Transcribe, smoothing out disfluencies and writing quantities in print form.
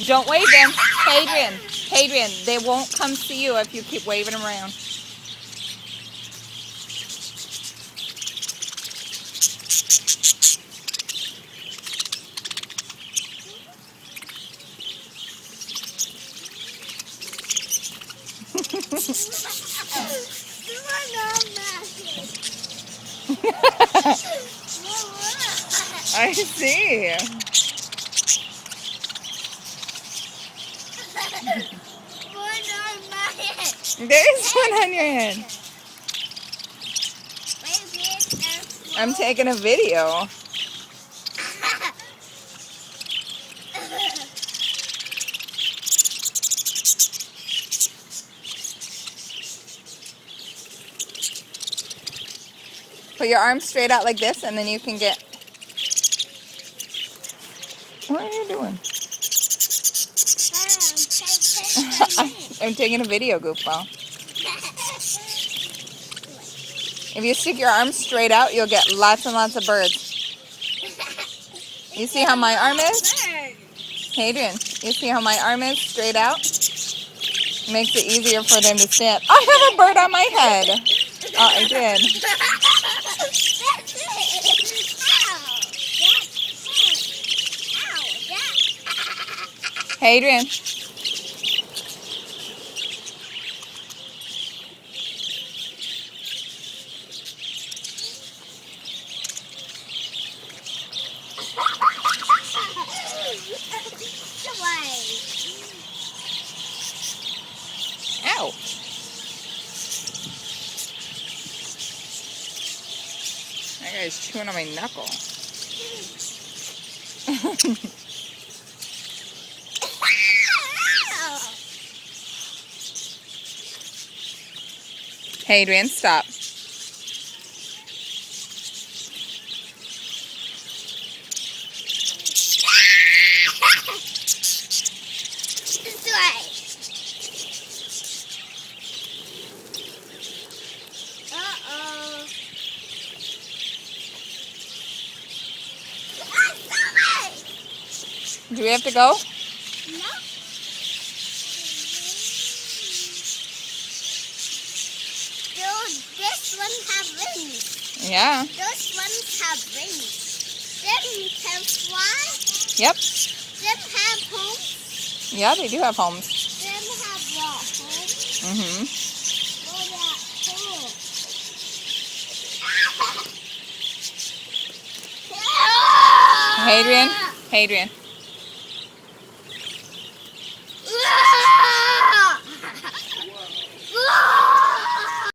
Don't wave them. Hadrian, Hadrian, they won't come see you if you keep waving them around. I see. There's one on your head. I'm taking a video. Put your arms straight out like this, and then you can get... What are you doing? I'm taking a video, goofball. If you stick your arms straight out, you'll get lots and lots of birds. You see how my arm is? Hadrian, you see how my arm is straight out? Makes it easier for them to stand. I have a bird on my head. Oh, I did. Hadrian. Ow. That guy's chewing on my knuckle. Hadrian, stop. Do we have to go? No. This one have rings. Yeah. Those ones have rings. Them can fly. Yep. Them have homes. Yeah, they do have homes. Them have what? Homes. Mm-hmm. Oh, yeah. Hadrian, Hadrian.